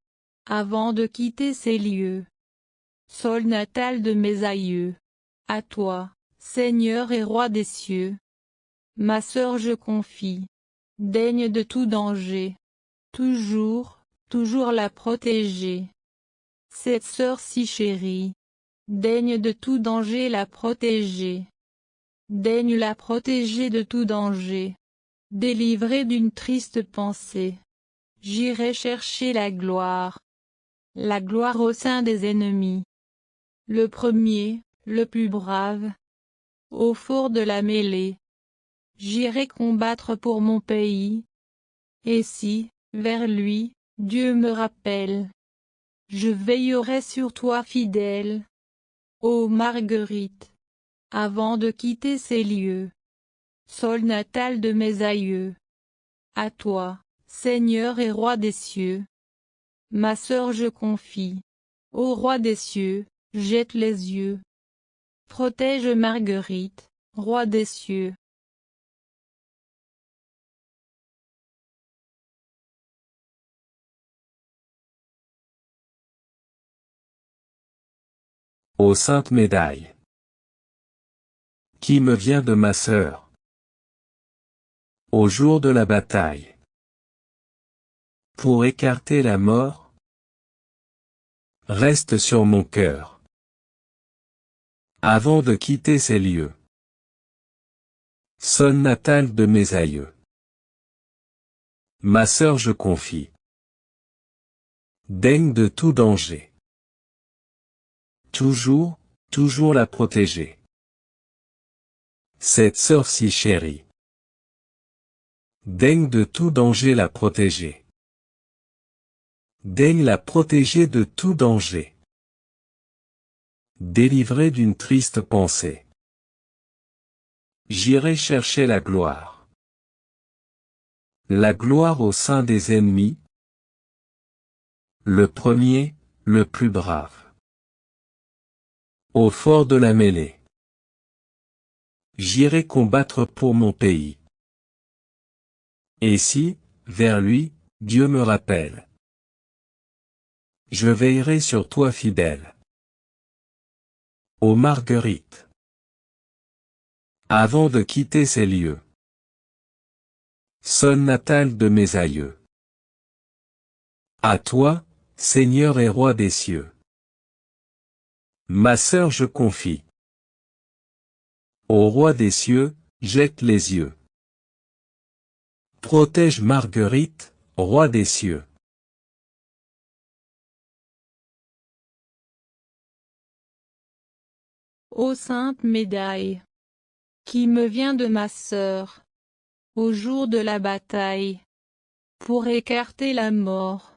avant de quitter ces lieux. Sol natal de mes aïeux, à toi, Seigneur et Roi des cieux, ma sœur je confie, daigne de tout danger, toujours, toujours la protéger. Cette sœur si chérie, daigne de tout danger la protéger. Daigne la protéger de tout danger. Délivrée d'une triste pensée. J'irai chercher la gloire au sein des ennemis. Le premier, le plus brave, au fort de la mêlée. J'irai combattre pour mon pays. Et si, vers lui, Dieu me rappelle, je veillerai sur toi fidèle. Ô Marguerite, avant de quitter ces lieux, sol natal de mes aïeux, à toi, Seigneur et Roi des cieux, ma sœur je confie. Ô Roi des cieux, jette les yeux. Protège Marguerite, Roi des cieux. Ô sainte médaille, qui me vient de ma sœur, au jour de la bataille, pour écarter la mort, reste sur mon cœur, avant de quitter ces lieux. Sol natal de mes aïeux, ma sœur je confie, daigne de tout danger, toujours, toujours la protéger. Cette sœur si chérie, daigne de tout danger la protéger. Daigne la protéger de tout danger. Délivrée d'une triste pensée. J'irai chercher la gloire. La gloire au sein des ennemis. Le premier, le plus brave. Au fort de la mêlée. J'irai combattre pour mon pays. Et si, vers lui, Dieu me rappelle, je veillerai sur toi fidèle. Ô Marguerite, avant de quitter ces lieux, sol natal de mes aïeux, à toi, Seigneur et Roi des cieux, ma sœur je confie. Ô Roi des cieux, jette les yeux. Protège Marguerite, roi des cieux. Ô sainte médaille, qui me vient de ma sœur, au jour de la bataille, pour écarter la mort,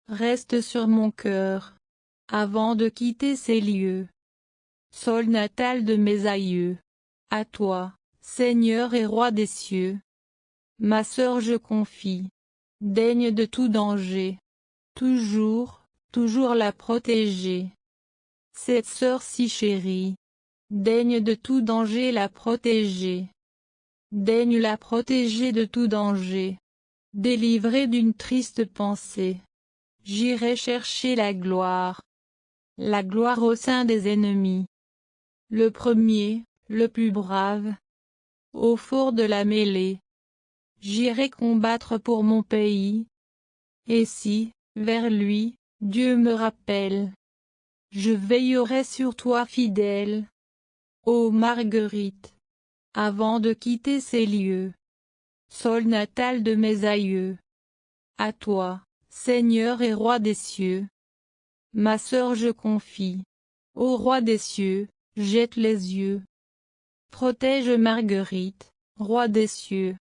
reste sur mon cœur, avant de quitter ces lieux. Sol natal de mes aïeux, à toi, Seigneur et Roi des cieux, ma sœur je confie, daigne de tout danger, toujours, toujours la protéger. Cette sœur si chérie, daigne de tout danger la protéger. Daigne la protéger de tout danger. Délivrée d'une triste pensée, j'irai chercher la gloire au sein des ennemis. Le premier, le plus brave, au fort de la mêlée, j'irai combattre pour mon pays. Et si, vers lui, Dieu me rappelle, je veillerai sur toi fidèle, ô Marguerite, avant de quitter ces lieux. Sol natal de mes aïeux, à toi, Seigneur et Roi des cieux, ma sœur je confie, ô Roi des cieux, jette les yeux. Protège Marguerite, Roi des cieux.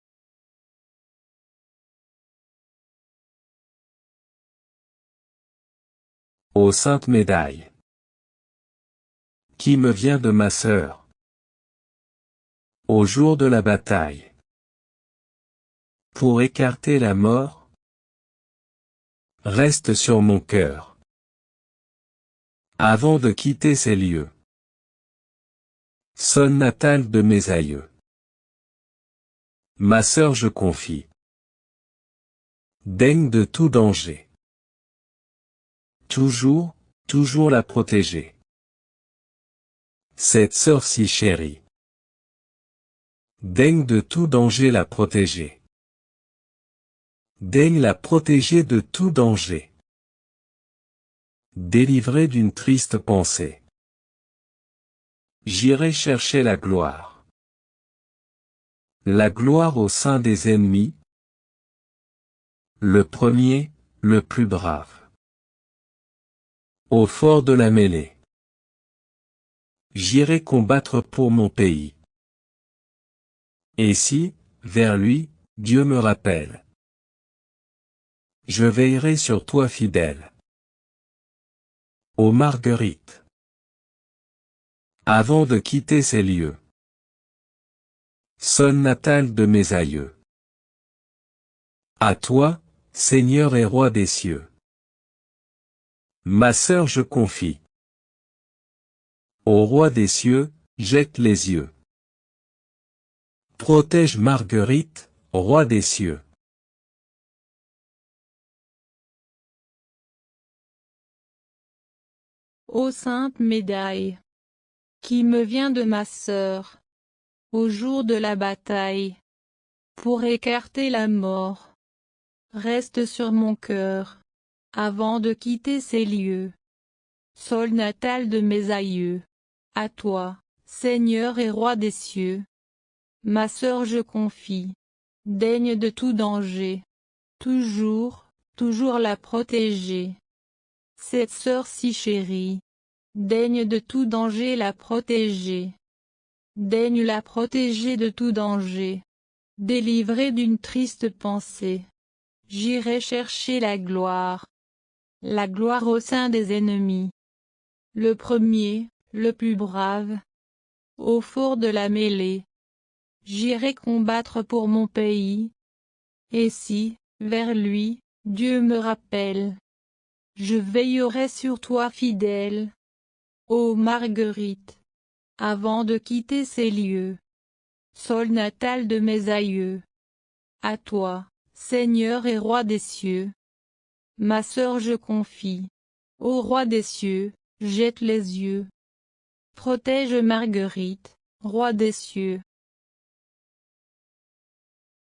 Ô sainte médaille, qui me vient de ma sœur, au jour de la bataille, pour écarter la mort, reste sur mon cœur, avant de quitter ces lieux. Sol natal de mes aïeux, ma sœur je confie, daigne de tout danger, toujours, toujours la protéger. Cette sœur si chérie, daigne de tout danger la protéger. Daigne la protéger de tout danger. Délivrée d'une triste pensée, j'irai chercher la gloire au sein des ennemis. Le premier, le plus brave, au fort de la mêlée, j'irai combattre pour mon pays. Et si, vers lui, Dieu me rappelle, je veillerai sur toi fidèle, ô Marguerite, avant de quitter ces lieux. Sol natal de mes aïeux, à toi, Seigneur et Roi des cieux, ma sœur je confie, au Roi des cieux, jette les yeux. Protège Marguerite, Roi des cieux. Ô sainte médaille, qui me vient de ma sœur, au jour de la bataille, pour écarter la mort, reste sur mon cœur, avant de quitter ces lieux. Sol natal de mes aïeux, à toi, Seigneur et Roi des cieux, ma sœur je confie, daigne de tout danger, toujours, toujours la protéger. Cette sœur si chérie, daigne de tout danger la protéger. Daigne la protéger de tout danger. Délivrée d'une triste pensée, j'irai chercher la gloire au sein des ennemis. Le premier, le plus brave, au fort de la mêlée, j'irai combattre pour mon pays. Et si, vers lui, Dieu me rappelle, je veillerai sur toi fidèle, ô Marguerite, avant de quitter ces lieux. Sol natal de mes aïeux, à toi, Seigneur et Roi des cieux, ma sœur je confie, ô Roi des cieux, jette les yeux. Protège Marguerite, Roi des cieux.